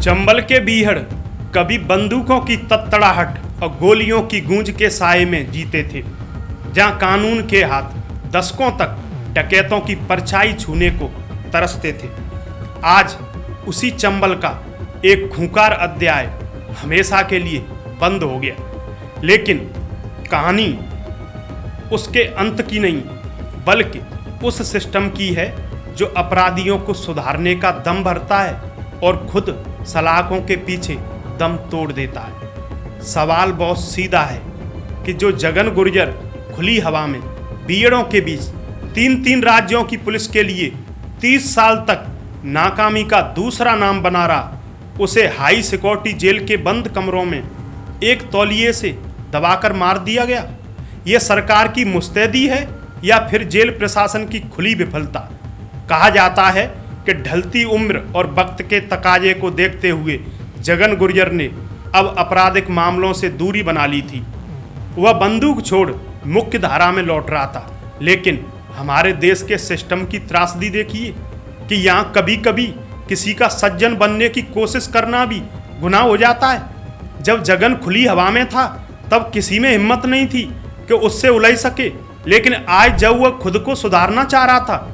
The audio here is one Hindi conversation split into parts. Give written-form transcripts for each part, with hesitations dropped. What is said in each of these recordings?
चंबल के बीहड़ कभी बंदूकों की तड़तड़ाहट और गोलियों की गूंज के साए में जीते थे, जहां कानून के हाथ दशकों तक डकैतों की परछाई छूने को तरसते थे। आज उसी चंबल का एक खूंखार अध्याय हमेशा के लिए बंद हो गया, लेकिन कहानी उसके अंत की नहीं बल्कि उस सिस्टम की है जो अपराधियों को सुधारने का दम भरता है और खुद सलाखों के पीछे दम तोड़ देता है। सवाल बहुत सीधा है कि जो जगन गुर्जर खुली हवा में बीड़ों के बीच तीन राज्यों की पुलिस के लिए 30 साल तक नाकामी का दूसरा नाम बना रहा, उसे हाई सिक्योरिटी जेल के बंद कमरों में एक तौलिए से दबाकर मार दिया गया। यह सरकार की मुस्तैदी है या फिर जेल प्रशासन की खुली विफलता। कहा जाता है कि ढलती उम्र और वक्त के तकाजे को देखते हुए जगन गुर्जर ने अब आपराधिक मामलों से दूरी बना ली थी। वह बंदूक छोड़ मुख्य धारा में लौट रहा था, लेकिन हमारे देश के सिस्टम की त्रासदी देखिए कि यहाँ कभी कभी किसी का सज्जन बनने की कोशिश करना भी गुनाह हो जाता है। जब जगन खुली हवा में था तब किसी में हिम्मत नहीं थी कि उससे उलझ सके, लेकिन आज जब वह खुद को सुधारना चाह रहा था,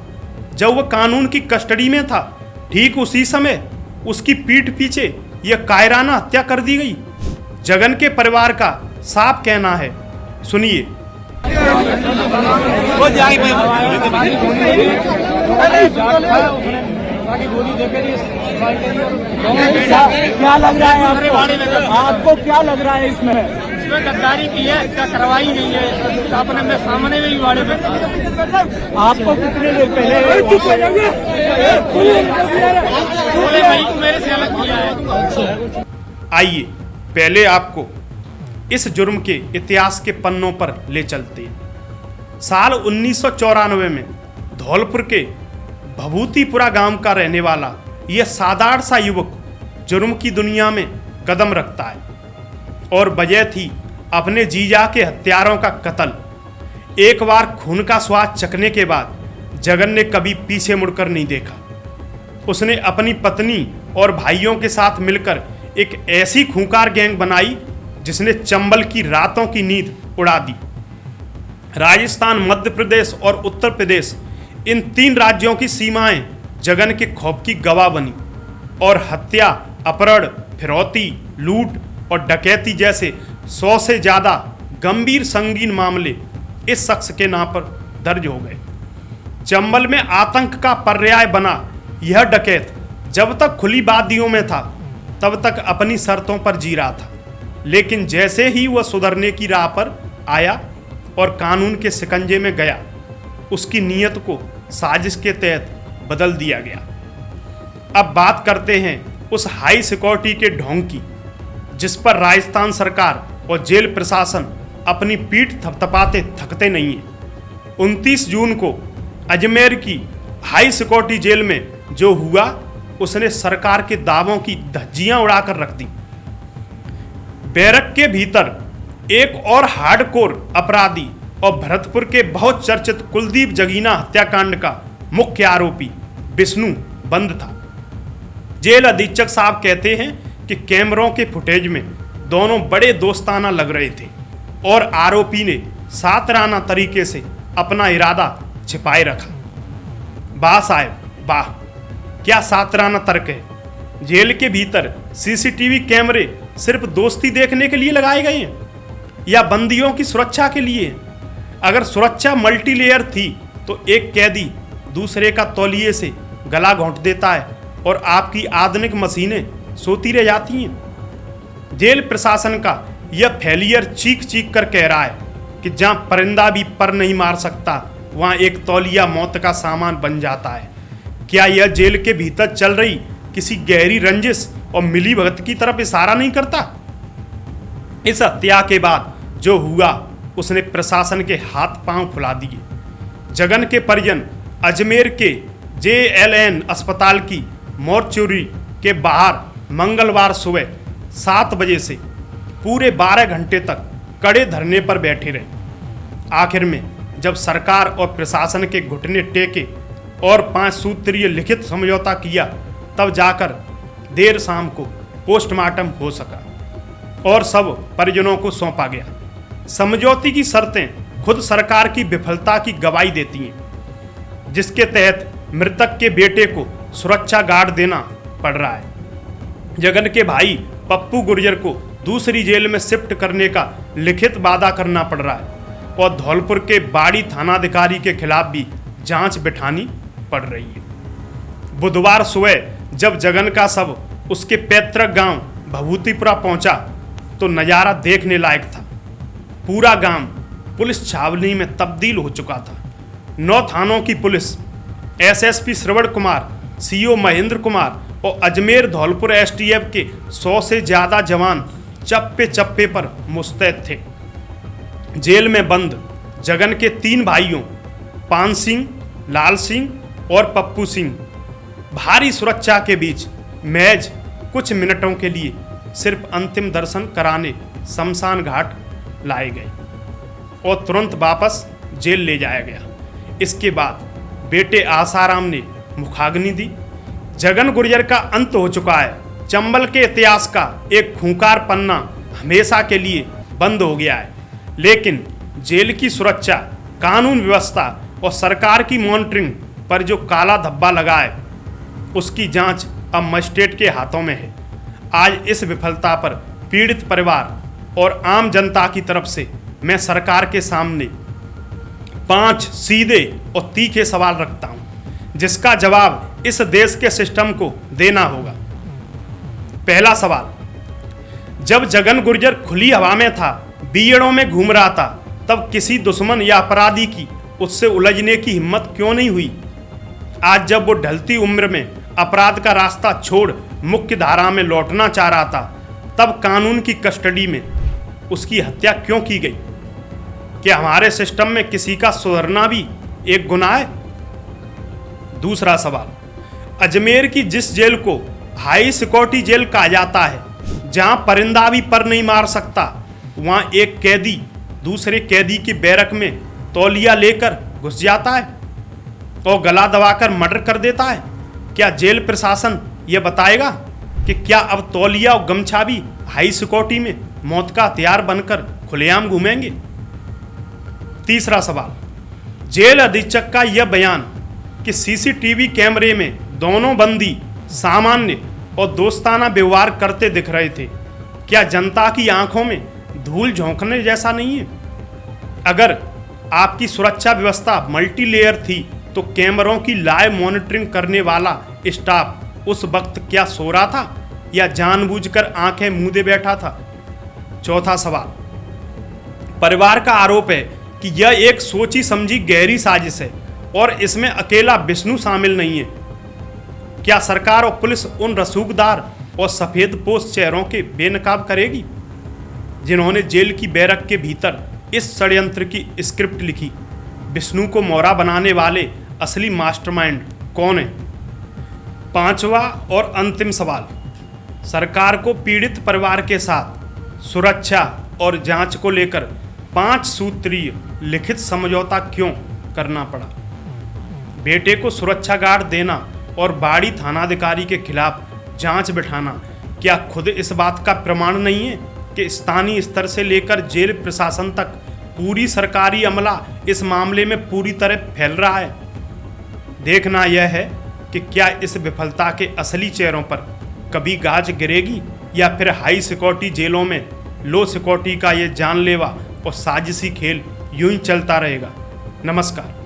जब वह कानून की कस्टडी में था, ठीक उसी समय उसकी पीठ पीछे यह कायराना हत्या कर दी गई। जगन के परिवार का साफ कहना है, सुनिए। क्या लग रहा है आपको क्या लग रहा है इसमें गद्दारी की है, क्या करवाई नहीं है। अपने में सामने में ही वाड़े में आपको कितने देर पहले मेरे से अलग किया है। आइए पहले आपको इस जुर्म के इतिहास के पन्नों पर ले चलते हैं। साल 1994 में धौलपुर के भभूतिपुरा गांव का रहने वाला यह साधारण सा युवक जुर्म की दुनिया में कदम रखता है और वजह थी अपने जीजा के हत्यारों का कत्ल। एक बार खून का स्वाद चखने के बाद जगन ने कभी पीछे मुड़कर नहीं देखा। उसने अपनी पत्नी और भाइयों के साथ मिलकर एक ऐसी खूंखार गैंग बनाई जिसने चंबल की रातों की नींद उड़ा दी। राजस्थान, मध्य प्रदेश और उत्तर प्रदेश, इन 3 राज्यों की सीमाएं जगन के खौफ की गवाह बनी और हत्या, अपहरण, फिरौती, लूट और डकैती जैसे 100 से ज़्यादा गंभीर संगीन मामले इस शख्स के नाम पर दर्ज हो गए। चंबल में आतंक का पर्याय बना यह डकैत जब तक खुली वादियों में था तब तक अपनी शर्तों पर जी रहा था, लेकिन जैसे ही वह सुधरने की राह पर आया और कानून के शिकंजे में गया, उसकी नीयत को साजिश के तहत बदल दिया गया। अब बात करते हैं उस हाई सिक्योरिटी के ढोंग की, जिस पर राजस्थान सरकार और जेल प्रशासन अपनी पीठ थपथपाते थकते नहीं हैं। 29 जून को अजमेर की हाई सिक्योरिटी जेल में जो हुआ, उसने सरकार के दावों की धज्जियां उड़ाकर रख दी। बैरक के भीतर एक और हार्डकोर अपराधी और भरतपुर के बहुत चर्चित कुलदीप जगीना हत्याकांड का मुख्य आरोपी विष्णु बंद था। जेल अधीक्षक साहब कहते हैं कि कैमरों के फुटेज में दोनों बड़े दोस्ताना लग रहे थे और आरोपी ने सातराना तरीके से अपना इरादा छिपाए रखा। वाह साहब वाह, क्या सातराना तर्क है। जेल के भीतर सीसीटीवी कैमरे सिर्फ दोस्ती देखने के लिए लगाए गए हैं या बंदियों की सुरक्षा के लिए? अगर सुरक्षा मल्टीलेयर थी तो एक कैदी दूसरे का तौलिए से गला घोंट देता है और आपकी आधुनिक मशीनें सोती रह जाती हैं। जेल प्रशासन का यह फेलियर चीख चीख कर कह रहा है कि जहां परिंदा भी पर नहीं मार सकता, वहां एक तौलिया मौत का सामान बन जाता है। क्या यह जेल के भीतर चल रही किसी गहरी रंजिश और मिली भगत की तरफ इशारा नहीं करता? इस हत्या के बाद जो हुआ, उसने प्रशासन के हाथ पांव फुला दिए। जगन के परिजन अजमेर के JLN अस्पताल की मोर्चुरी के बाहर मंगलवार सुबह 7 बजे से पूरे 12 घंटे तक कड़े धरने पर बैठे रहे। आखिर में जब सरकार और प्रशासन के घुटने टेके और 5 सूत्रीय लिखित समझौता किया, तब जाकर देर शाम को पोस्टमार्टम हो सका और सब परिजनों को सौंपा गया। समझौते की शर्तें खुद सरकार की विफलता की गवाही देती हैं, जिसके तहत मृतक के बेटे को सुरक्षा गार्ड देना पड़ रहा है। जगन के भाई पप्पू गुर्जर को दूसरी जेल में शिफ्ट करने का लिखित वादा करना पड़ रहा है और धौलपुर के बाड़ी थानाधिकारी के खिलाफ भी जांच बिठानी पड़ रही है। बुधवार सुबह जब जगन का शव उसके पैतृक गांव भभूतिपुरा पहुंचा तो नज़ारा देखने लायक था। पूरा गांव पुलिस छावनी में तब्दील हो चुका था। 9 थानों की police, SSP Shravan Kumar, CO Mahendra Kumar और अजमेर धौलपुर एसटीएफ के 100 से ज़्यादा जवान चप्पे चप्पे पर मुस्तैद थे। जेल में बंद जगन के 3 भाइयों पान सिंह, लाल सिंह और पप्पू सिंह भारी सुरक्षा के बीच महज कुछ मिनटों के लिए सिर्फ अंतिम दर्शन कराने शमशान घाट लाए गए और तुरंत वापस जेल ले जाया गया। इसके बाद बेटे आसाराम ने मुखाग्नि दी। जगन गुर्जर का अंत हो चुका है। चंबल के इतिहास का एक खूंखार पन्ना हमेशा के लिए बंद हो गया है, लेकिन जेल की सुरक्षा, कानून व्यवस्था और सरकार की मॉनिटरिंग पर जो काला धब्बा लगा है उसकी जांच अब मजिस्ट्रेट के हाथों में है। आज इस विफलता पर पीड़ित परिवार और आम जनता की तरफ से मैं सरकार के सामने 5 सीधे और तीखे सवाल रखता हूं, जिसका जवाब इस देश के सिस्टम को देना होगा। पहला सवाल, जब जगन गुर्जर खुली हवा में था, बीएड़ों में घूम रहा था, तब किसी दुश्मन या अपराधी की उससे उलझने की हिम्मत क्यों नहीं हुई? आज जब वो ढलती उम्र में अपराध का रास्ता छोड़ मुख्य धारा में लौटना चाह रहा था, तब कानून की कस्टडी में उसकी हत्या क्यों की गई? क्या हमारे सिस्टम में किसी का सुधरना भी एक गुनाह है? दूसरा सवाल, अजमेर की जिस जेल को हाई सिक्योरिटी जेल कहा जाता है, जहां परिंदा भी पर नहीं मार सकता, वहां एक कैदी दूसरे कैदी की बैरक में तौलिया लेकर घुस जाता है और गला दबाकर मर्डर कर देता है। क्या जेल प्रशासन यह बताएगा कि क्या अब तौलिया और गमछा भी हाई सिक्योरिटी में मौत का हथियार बनकर खुलेआम घूमेंगे? तीसरा सवाल, जेल अधीक्षक का यह बयान कि सीसीटीवी कैमरे में दोनों बंदी सामान्य और दोस्ताना व्यवहार करते दिख रहे थे, क्या जनता की आंखों में धूल झोंकने जैसा नहीं है? अगर आपकी सुरक्षा व्यवस्था मल्टी लेयर थी तो कैमरों की लाइव मॉनिटरिंग करने वाला स्टाफ उस वक्त क्या सो रहा था या जानबूझकर आंखें मूंदे बैठा था? चौथा सवाल, परिवार का आरोप है कि यह एक सोची समझी गहरी साजिश है और इसमें अकेला विष्णु शामिल नहीं है। क्या सरकार और पुलिस उन रसूखदार और सफेदपोश चेहरों के बेनकाब करेगी जिन्होंने जेल की बैरक के भीतर इस षड्यंत्र की स्क्रिप्ट लिखी? विष्णु को मोहरा बनाने वाले असली मास्टरमाइंड कौन है? पांचवा और अंतिम सवाल, सरकार को पीड़ित परिवार के साथ सुरक्षा और जांच को लेकर 5 सूत्रीय लिखित समझौता क्यों करना पड़ा? बेटे को सुरक्षा गार्ड देना और बाड़ी थानाधिकारी के खिलाफ जांच बिठाना क्या खुद इस बात का प्रमाण नहीं है कि स्थानीय स्तर से लेकर जेल प्रशासन तक पूरी सरकारी अमला इस मामले में पूरी तरह फैल रहा है? देखना यह है कि क्या इस विफलता के असली चेहरों पर कभी गाज गिरेगी या फिर हाई सिक्योरिटी जेलों में लो सिक्योरिटी का ये जानलेवा और साजिशी खेल यूं ही चलता रहेगा। नमस्कार।